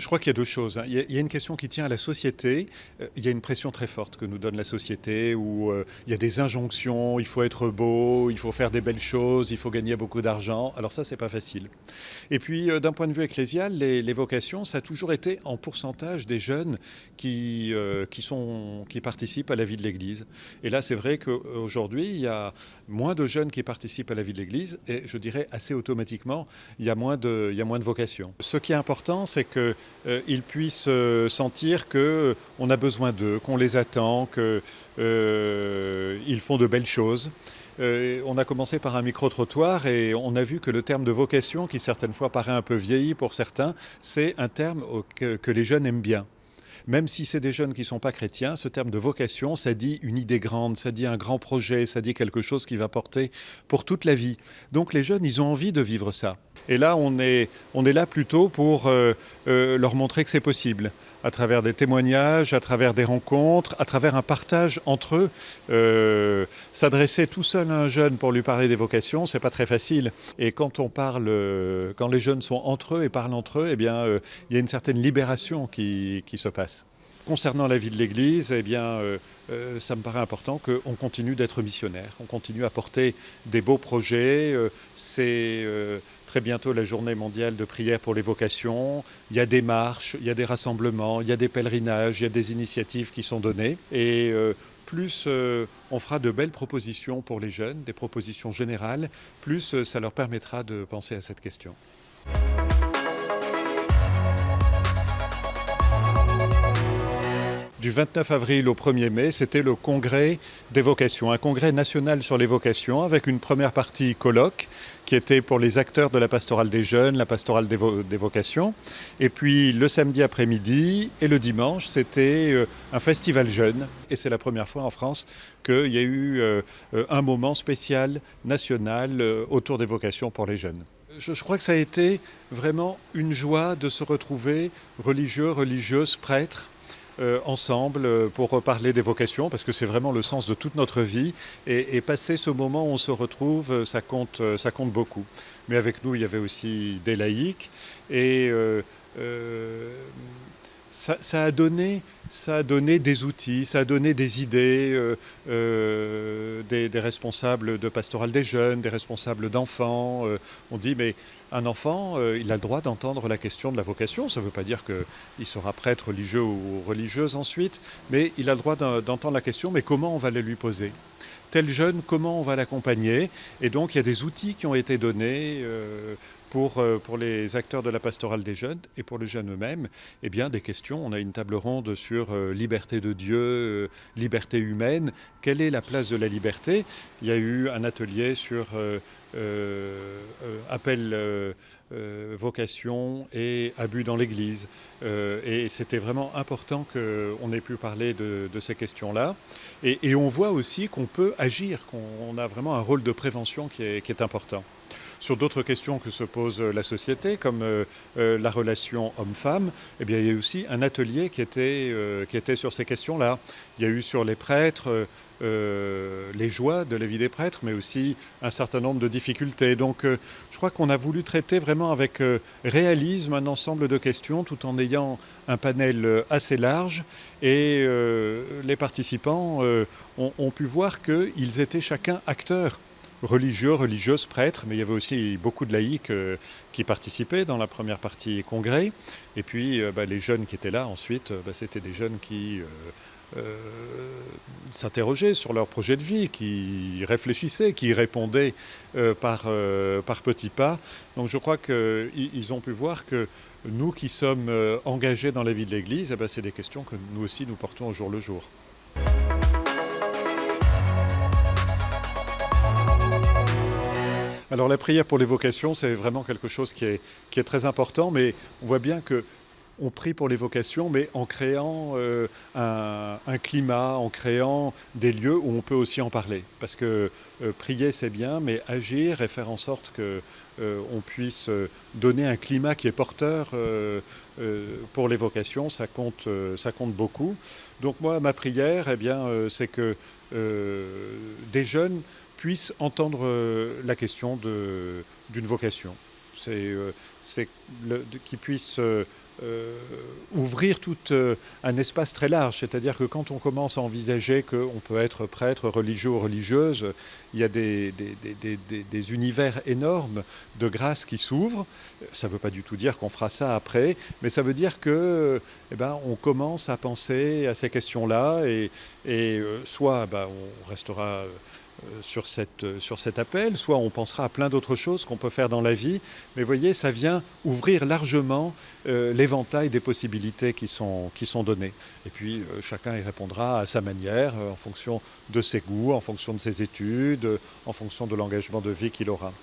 Je crois qu'il y a deux choses, hein. Il y a une question qui tient à la société. Il y a une pression très forte que nous donne la société où il y a des injonctions, il faut être beau, il faut faire des belles choses, il faut gagner beaucoup d'argent. Alors ça, c'est pas facile. Et puis, d'un point de vue ecclésial, les vocations, ça a toujours été en pourcentage des jeunes qui participent à la vie de l'Église. Et là, c'est vrai qu'aujourd'hui, il y a moins de jeunes qui participent à la vie de l'Église et je dirais assez automatiquement, il y a moins de vocations. Ce qui est important, c'est qu'ils puissent sentir qu'on a besoin d'eux, qu'on les attend, qu'ils font de belles choses. On a commencé par un micro-trottoir et on a vu que le terme de vocation, qui certaines fois paraît un peu vieilli pour certains, c'est un terme que les jeunes aiment bien. Même si c'est des jeunes qui ne sont pas chrétiens, ce terme de vocation, ça dit une idée grande, ça dit un grand projet, ça dit quelque chose qui va porter pour toute la vie. Donc les jeunes, ils ont envie de vivre ça. Et là, on est là plutôt pour leur montrer que c'est possible, à travers des témoignages, à travers des rencontres, à travers un partage entre eux. S'adresser tout seul à un jeune pour lui parler des vocations, c'est pas très facile. Et quand quand les jeunes sont entre eux et parlent entre eux, eh bien, il y a une certaine libération qui se passe. Concernant la vie de l'Église, eh bien, ça me paraît important qu'on continue d'être missionnaire, on continue à porter des beaux projets. C'est très bientôt la journée mondiale de prière pour les vocations. Il y a des marches, il y a des rassemblements, il y a des pèlerinages, il y a des initiatives qui sont données. Et plus on fera de belles propositions pour les jeunes, des propositions générales, plus ça leur permettra de penser à cette question. Du 29 avril au 1er mai, c'était le congrès des vocations, un congrès national sur les vocations avec une première partie colloque qui était pour les acteurs de la pastorale des jeunes, la pastorale des vocations. Et puis le samedi après-midi et le dimanche, c'était un festival jeune. Et c'est la première fois en France qu'il y a eu un moment spécial national autour des vocations pour les jeunes. Je crois que ça a été vraiment une joie de se retrouver religieux, religieuses, prêtres, ensemble pour parler des vocations parce que c'est vraiment le sens de toute notre vie et passer ce moment où on se retrouve, ça compte beaucoup. Mais avec nous, il y avait aussi des laïcs et ça a donné des outils, ça a donné des idées, des responsables de pastorale des jeunes, des responsables d'enfants. On dit mais un enfant, il a le droit d'entendre la question de la vocation. Ça ne veut pas dire qu'il sera prêtre, religieux ou religieuse ensuite, mais il a le droit d'entendre la question, mais comment on va la lui poser ? Tel jeune, comment on va l'accompagner ? Et donc il y a des outils qui ont été donnés pour les acteurs de la pastorale des jeunes et pour les jeunes eux-mêmes. Eh bien, des questions. On a une table ronde sur liberté de Dieu, liberté humaine. Quelle est la place de la liberté ? Il y a eu un atelier sur appel, vocation et abus dans l'Église. Et c'était vraiment important qu'on ait pu parler de ces questions-là. Et on voit aussi qu'on peut agir, qu'on a vraiment un rôle de prévention qui est important. Sur d'autres questions que se pose la société, comme la relation homme-femme, eh bien, il y a eu aussi un atelier qui était sur ces questions-là. Il y a eu sur les prêtres, les joies de la vie des prêtres, mais aussi un certain nombre de difficultés. Donc je crois qu'on a voulu traiter vraiment avec réalisme un ensemble de questions tout en ayant un panel assez large. Et les participants ont pu voir qu'ils étaient chacun acteurs religieux, religieuses, prêtres, mais il y avait aussi beaucoup de laïcs qui participaient dans la première partie congrès. Et puis les jeunes qui étaient là ensuite, c'était des jeunes qui s'interrogeaient sur leur projet de vie, qui réfléchissaient, qui répondaient par petits pas. Donc je crois qu'ils ont pu voir que nous qui sommes engagés dans la vie de l'Église, c'est des questions que nous aussi nous portons au jour le jour. Alors la prière pour les vocations, c'est vraiment quelque chose qui est très important, mais on voit bien qu'on prie pour les vocations, mais en créant un climat, en créant des lieux où on peut aussi en parler. Parce que prier, c'est bien, mais agir et faire en sorte qu'on puisse donner un climat qui est porteur pour les vocations, ça compte beaucoup. Donc moi, ma prière, c'est que des jeunes puissent entendre la question d'une vocation. C'est qu'ils puissent ouvrir tout un espace très large. C'est-à-dire que quand on commence à envisager qu'on peut être prêtre, religieux ou religieuse, il y a des univers énormes de grâce qui s'ouvrent. Ça ne veut pas du tout dire qu'on fera ça après, mais ça veut dire que, eh ben, on commence à penser à ces questions-là et soit on restera sur cet appel, soit on pensera à plein d'autres choses qu'on peut faire dans la vie. Mais vous voyez, ça vient ouvrir largement l'éventail des possibilités qui sont données. Et puis chacun y répondra à sa manière, en fonction de ses goûts, en fonction de ses études, en fonction de l'engagement de vie qu'il aura.